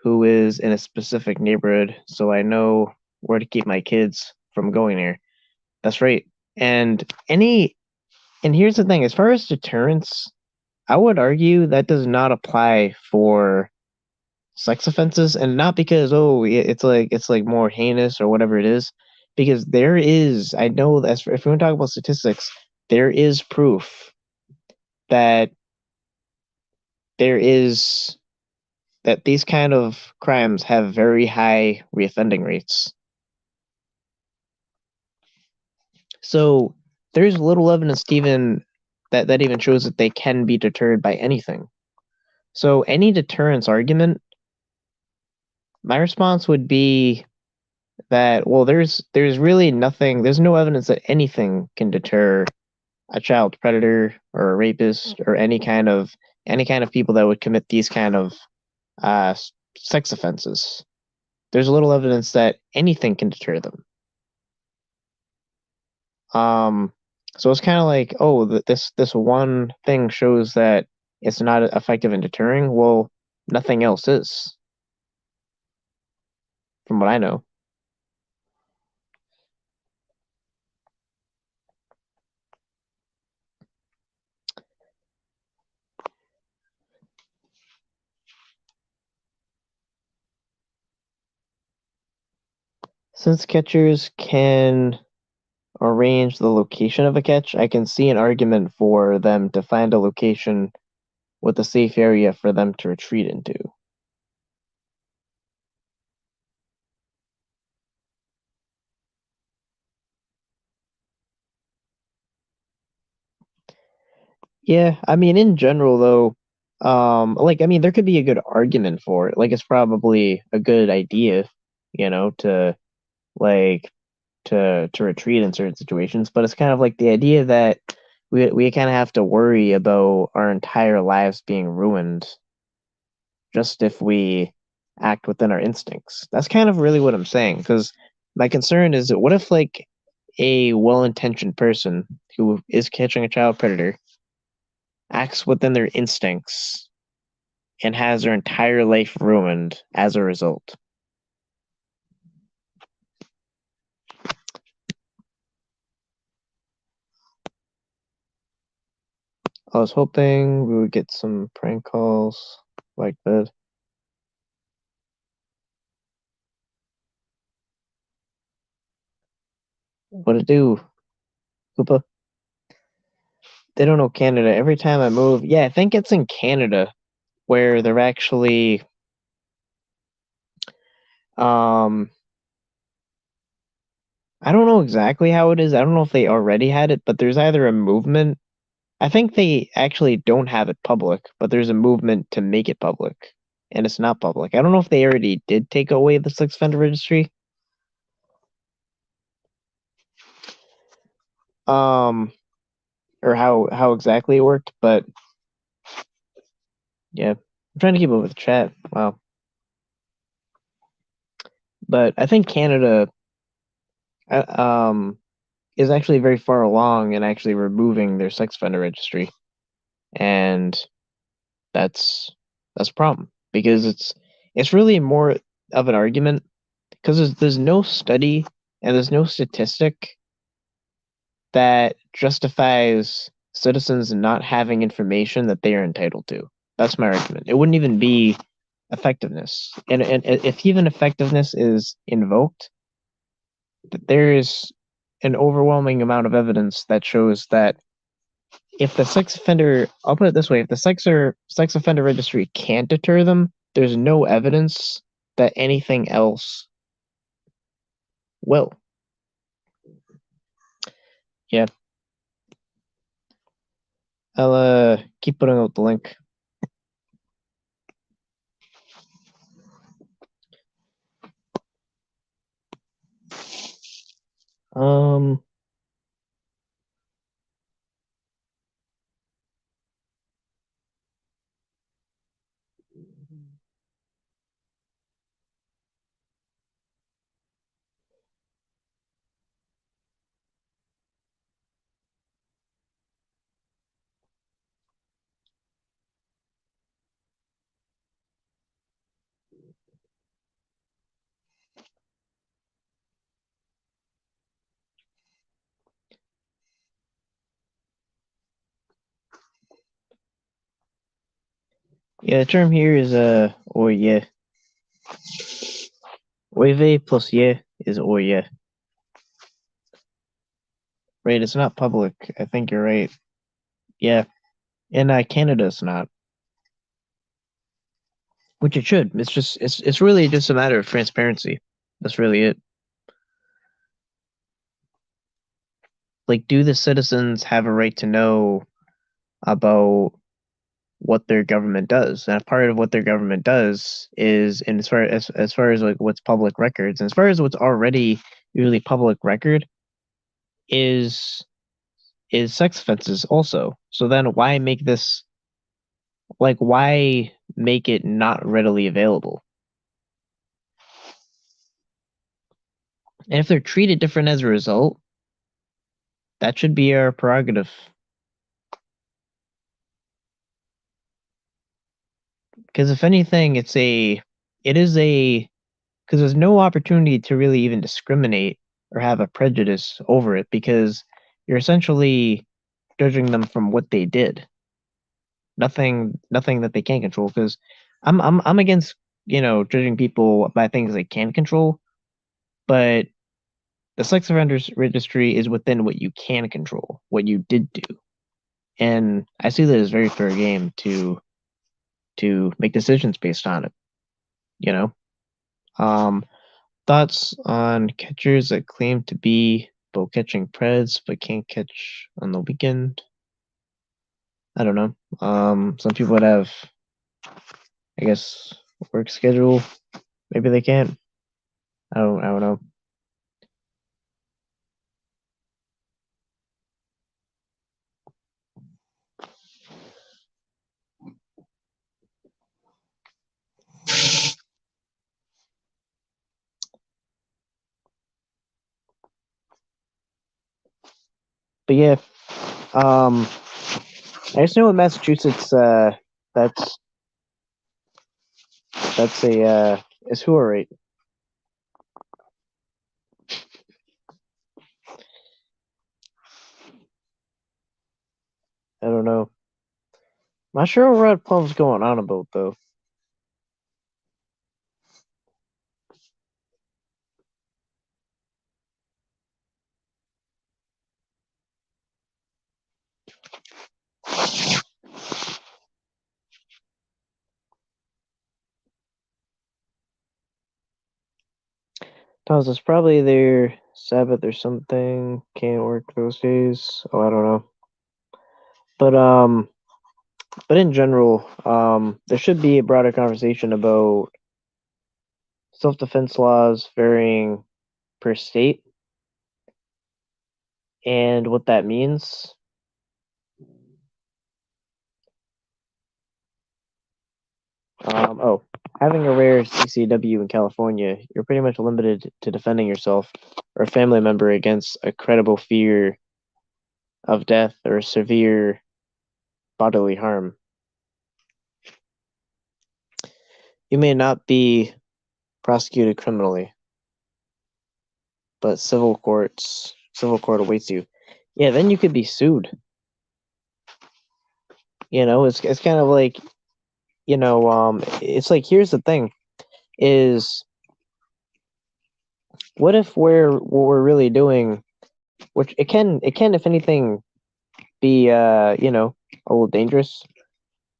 who is in a specific neighborhood, so I know where to keep my kids from going there. That's right. And here's the thing, as far as deterrence, I would argue that does not apply for sex offenses, and not because it's like more heinous or whatever it is, because there is, I know that if we want to talk about statistics, there is proof that there is that these kind of crimes have very high reoffending rates. So there's little evidence even that even shows that they can be deterred by anything. So any deterrence argument, my response would be that, well, there's really nothing, there's no evidence that anything can deter a child predator or a rapist or any kind of people that would commit these kind of uh, sex offenses. There's little evidence that anything can deter them. Um, so it's kind of like, oh, this one thing shows that it's not effective in deterring. Well, nothing else is, from what I know. Since catchers can arrange the location of a catch, I can see an argument for them to find a location with a safe area for them to retreat into. Yeah, I mean, in general, though, like, I mean, there could be a good argument for it. Like, it's probably a good idea, to like to retreat in certain situations. But it's kind of like the idea that we kind of have to worry about our entire lives being ruined just if we act within our instincts. That's kind of really what I'm saying. Because my concern is that what if like a well-intentioned person who is catching a child predator acts within their instincts and has their entire life ruined as a result? I was hoping we would get some prank calls like that. What it do, Koopa? They don't know Canada. Every time I move, yeah, I think it's in Canada where they're actually um I don't know exactly how it is. I don't know if they already had it, but there's either a movement. I think they actually don't have it public, but there's a movement to make it public, and it's not public. I don't know if they already did take away the sex offender registry. Um or how exactly it worked, but yeah. I'm trying to keep up with the chat. Wow. But I think Canada uh, um is actually very far along in actually removing their sex offender registry, and that's a problem because it's really more of an argument because there's no study and there's no statistic that justifies citizens not having information that they are entitled to. That's my argument. It wouldn't even be effectiveness. And if even effectiveness is invoked, there is an overwhelming amount of evidence that shows that if the sex offender, I'll put it this way, if the sex offender registry can't deter them, there's no evidence that anything else will. Yeah. I'll keep putting out the link. Um yeah, the term here is or yeah. Oive plus yeah is or yeah. Right, it's not public. I think you're right. Yeah. And Canada it's not. Which it should. It's really just a matter of transparency. That's really it. Like, do the citizens have a right to know about what their government does? And a part of what their government does is, and as far as like what's public records, and as far as what's already usually public record, is sex offenses also. So then why make this like why make it not readily available? And if they're treated different as a result, that should be our prerogative. Because if anything, it is a, because there's no opportunity to really even discriminate or have a prejudice over it because you're essentially judging them from what they did. Nothing that they can't control. Because I'm against judging people by things they can control, but the sex offenders registry is within what you can control, what you did do, and I see that as very fair game to make decisions based on it. You know. Um, Thoughts on catchers that claim to be bow catching preds but can't catch on the weekend? I don't know. Some people would have, I guess, work schedule. Maybe they can't. I don't know. But yeah, um, I just know in Massachusetts, that's a is who rate. I don't know. Not sure what Red Plum's going on about though. Thomas, it's probably their Sabbath or something. Can't work those days. Oh, I don't know. But in general, there should be a broader conversation about self-defense laws varying per state and what that means. Having a rare CCW in California, you're pretty much limited to defending yourself or a family member against a credible fear of death or severe bodily harm. You may not be prosecuted criminally, but civil court awaits you. Yeah, then you could be sued. It's kind of like, it's like, here's the thing is, what if what we're really doing, which it can if anything be a little dangerous,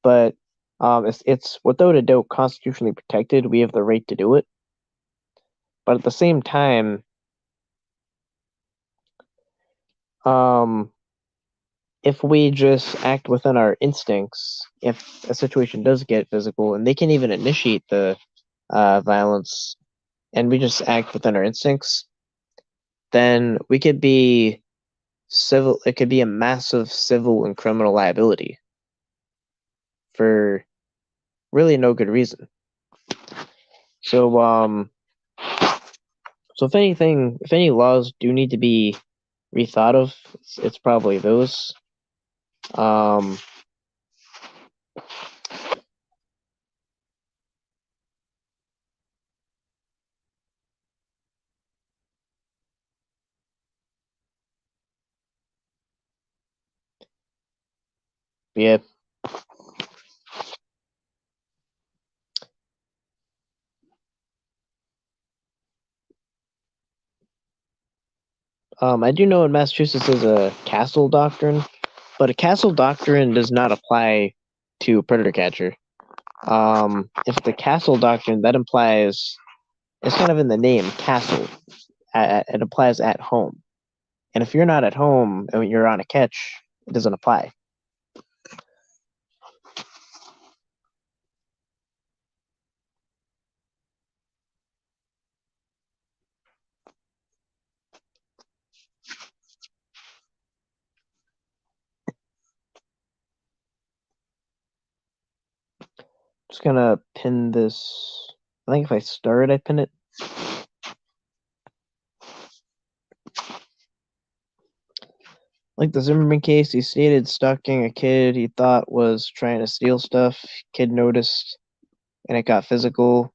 but it's without a doubt constitutionally protected. We have the right to do it, but at the same time, um if we just act within our instincts, if a situation does get physical, and they can even initiate the violence, and we just act within our instincts, then we could be civil. It could be a massive civil and criminal liability for really no good reason. So, if anything, if any laws do need to be rethought of, it's probably those. Um, yeah. I do know in Massachusetts there's a castle doctrine, but a castle doctrine does not apply to predator catcher. If the castle doctrine, that implies, it's kind of in the name, castle. It applies at home, and if you're not at home and you're on a catch, it doesn't apply. Just gonna pin this. I think if I start, I pin it. Like the Zimmerman case, he stated stalking a kid he thought was trying to steal stuff. Kid noticed, and it got physical,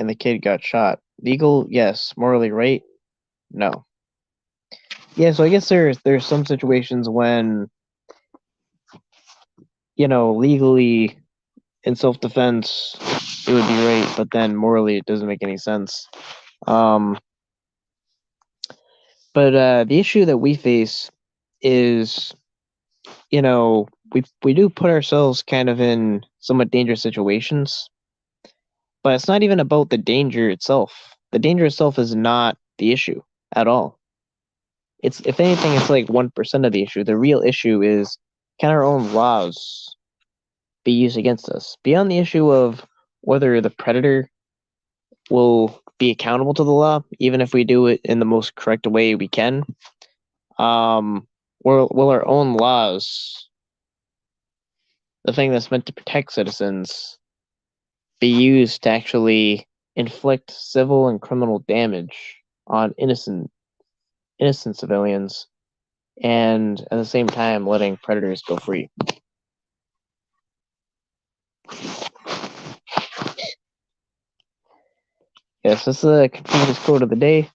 and the kid got shot. Legal? Yes. Morally right? No. Yeah, so I guess there's some situations when, legally in self-defense it would be right, but then morally it doesn't make any sense. Um, but the issue that we face is, we do put ourselves kind of in somewhat dangerous situations, but it's not even about the danger itself. The danger itself is not the issue at all. It's, if anything, it's like 1% of the issue. The real issue is, can our own laws be used against us? Beyond the issue of whether the predator will be accountable to the law, even if we do it in the most correct way we can, will our own laws, the thing that's meant to protect citizens, be used to actually inflict civil and criminal damage on innocent civilians, and at the same time letting predators go free? Yes, this is a Confucius quote of the day.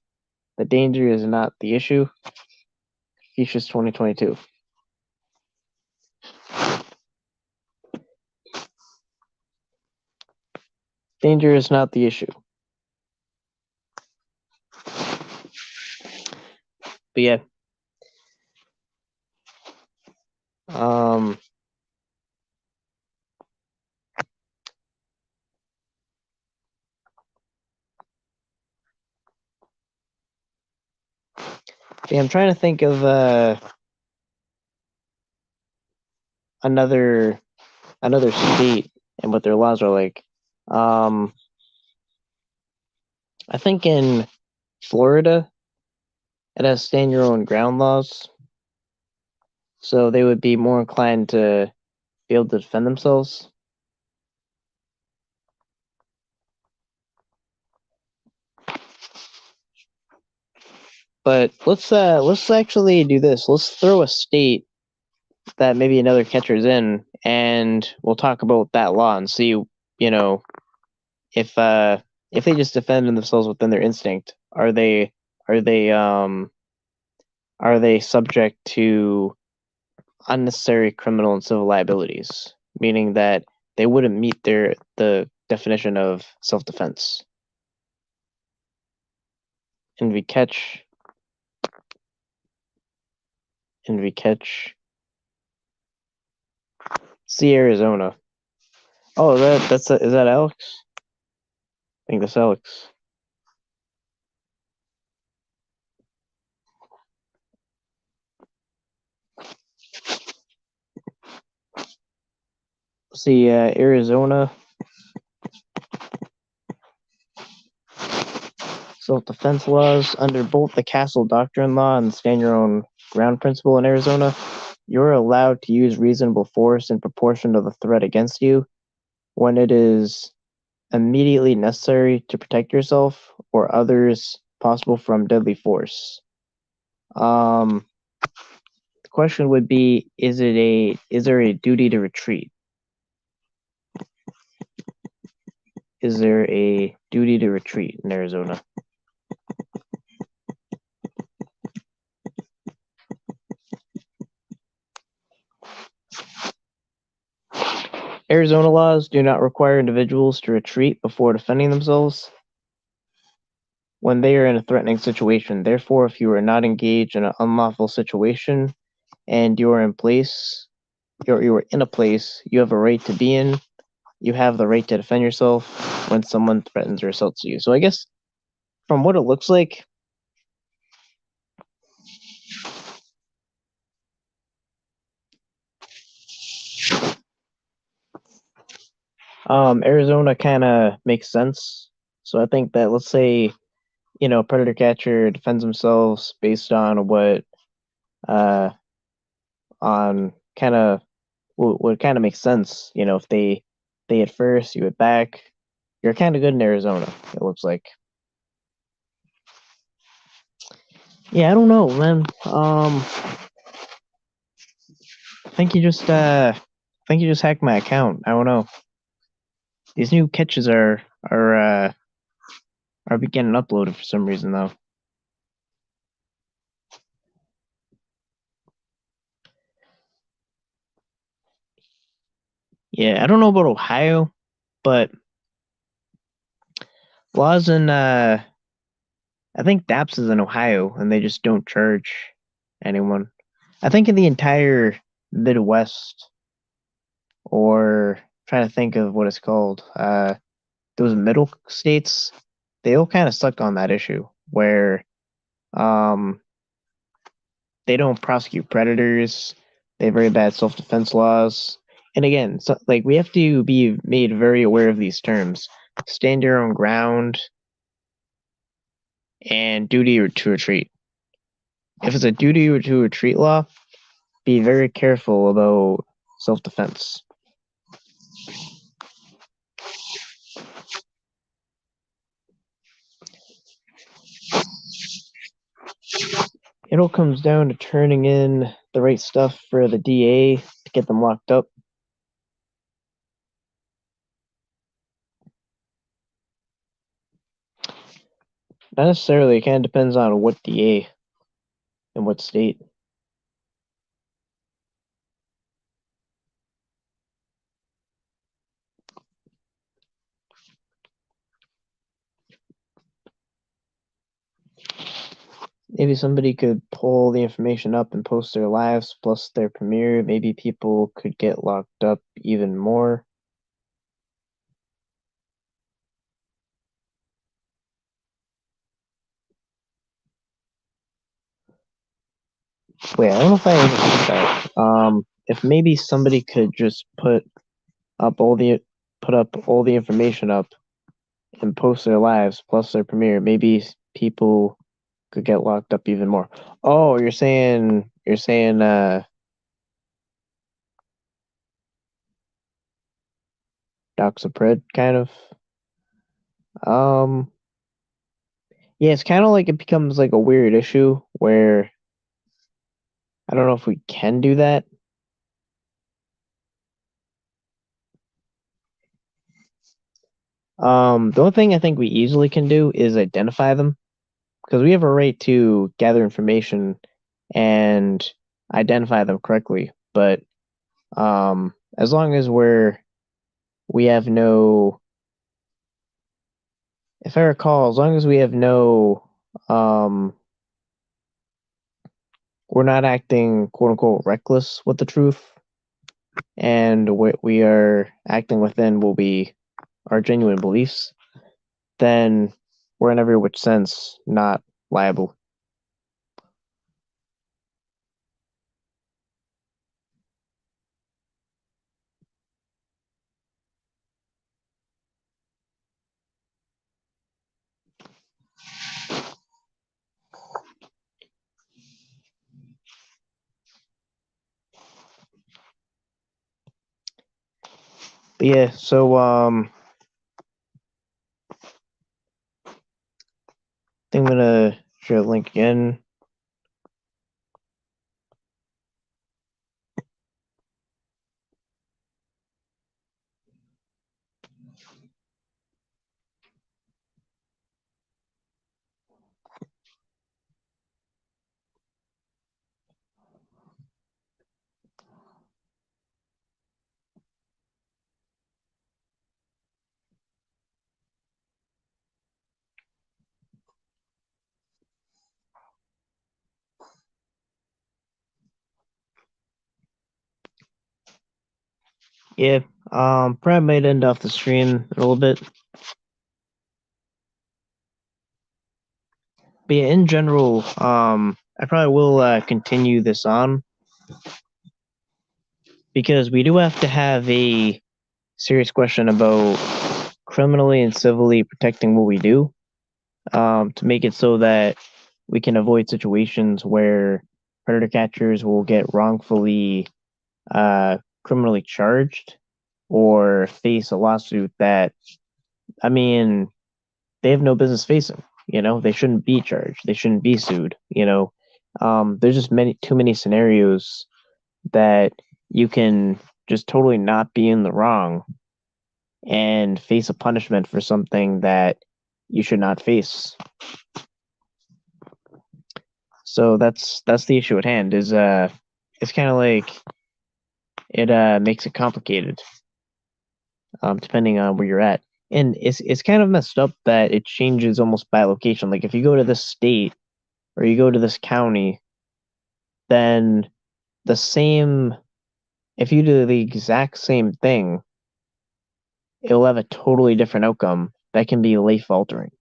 The danger is not the issue. Confucius 2022. Danger is not the issue. But yeah. Um, yeah, I'm trying to think of another state and what their laws are like. I think in Florida it has stand your own ground laws, so they would be more inclined to be able to defend themselves. But let's actually do this. Let's throw a state that maybe another catcher's in, and we'll talk about that law and see, if they just defend themselves within their instinct, are they are they subject to unnecessary criminal and civil liabilities? meaning that they wouldn't meet the definition of self-defense. And we catch see Arizona. Oh, is that Alex? I think that's Alex. See Arizona self-defense laws under both the Castle Doctrine law and the stand your own ground principle in Arizona. You're allowed to use reasonable force in proportion to the threat against you when it is immediately necessary to protect yourself or others possible from deadly force. The question would be: is there a duty to retreat? Is there a duty to retreat in Arizona? Arizona laws do not require individuals to retreat before defending themselves when they are in a threatening situation. Therefore, if you are not engaged in an unlawful situation and you are in a place you have a right to be in, you have the right to defend yourself when someone threatens or assaults you. So I guess from what it looks like, Arizona kind of makes sense. So I think that, let's say, predator catcher defends themselves based on what on kind of what kind of makes sense. If they hit first, you hit back. You're kind of good in Arizona. It looks like. Yeah, I don't know, man. I think you just hacked my account. I don't know. These new catches are getting uploaded for some reason though. Yeah, I don't know about Ohio, but laws in I think DAPS is in Ohio and they just don't charge anyone. I think in the entire Midwest, or trying to think of what it's called, those middle states, they all kind of suck on that issue where um they don't prosecute predators. They have very bad self-defense laws. And again, so, like, we have to be made very aware of these terms: stand your own ground and duty to retreat. If it's a duty to retreat law, be very careful about self-defense. It all comes down to turning in the right stuff for the DA to get them locked up. Not necessarily. It kind of depends on what DA and what state. Maybe somebody could pull the information up and post their lives plus their premiere. Maybe people could get locked up even more. Wait, I don't know if I understood that. If maybe somebody could just put up all the information up and post their lives plus their premiere, maybe people could get locked up even more. Oh, you're saying doxapred kind of. Um yeah, it's kind of like it becomes like a weird issue where I don't know if we can do that. The only thing I think we easily can do is identify them because we have a right to gather information and identify them correctly. But as long as we have no, if I recall, as long as we have no, we're not acting quote unquote reckless with the truth, and what we are acting within will be our genuine beliefs, then we're in every which sense not liable. But yeah, so I think I'm gonna share a link again. Yeah, probably might end off the stream in a little bit. But yeah, in general, I probably will continue this on because we do have to have a serious question about criminally and civilly protecting what we do, to make it so that we can avoid situations where predator catchers will get wrongfully criminally charged or face a lawsuit that, I mean, they have no business facing. You know, they shouldn't be charged. They shouldn't be sued. You know, there's just too many scenarios that you can just totally not be in the wrong and face a punishment for something that you should not face. So that's the issue at hand. Is it's kind of like it makes it complicated, depending on where you're at. And it's kind of messed up that it changes almost by location. Like if you go to this state or you go to this county, then the same, if you do the exact same thing, it'll have a totally different outcome that can be life altering.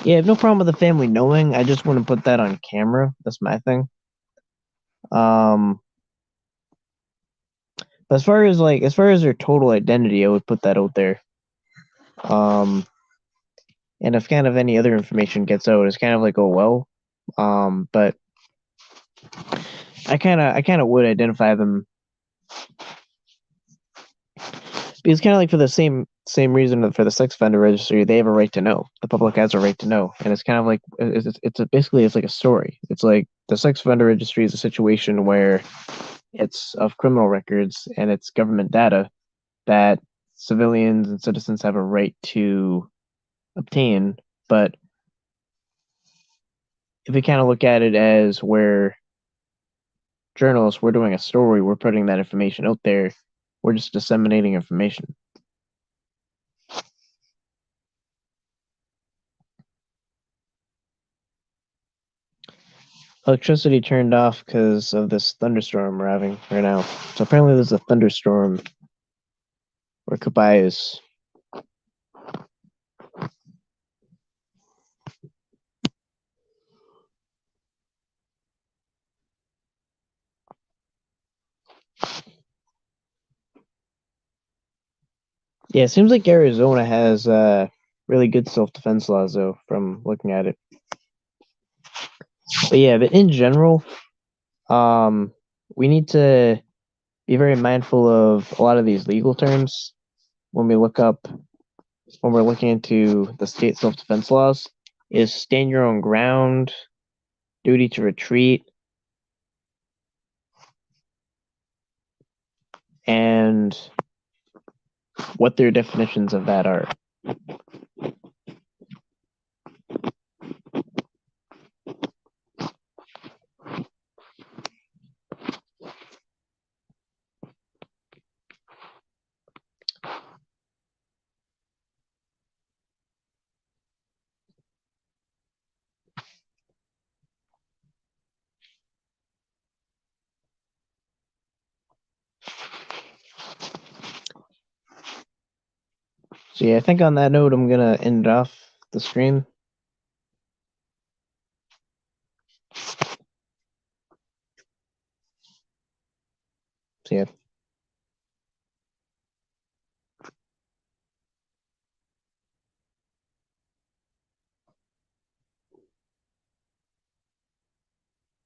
Yeah, I have no problem with the family knowing. I just wouldn't put that on camera. That's my thing. Um, but as far as their total identity, I would put that out there. Um, and if kind of any other information gets out, it's kind of like, oh well. But I kind of would identify them because kind of like for the same reason that for the sex offender registry, they have a right to know. The public has a right to know, and it's kind of like basically it's like a story. It's like the sex offender registry is a situation where it's of criminal records and it's government data that civilians and citizens have a right to obtain. But if we kind of look at it as where journalists, we're doing a story, we're putting that information out there, we're just disseminating information. Electricity turned off because of this thunderstorm we're having right now. So apparently there's a thunderstorm where Kabay is. Yeah, it seems like Arizona has really good self-defense laws, though, from looking at it. But yeah, but in general, um, we need to be very mindful of a lot of these legal terms when we're looking into the state self-defense laws. Is stand your own ground, duty to retreat, and what their definitions of that are. So yeah, I think on that note, I'm gonna end off the stream. So yeah.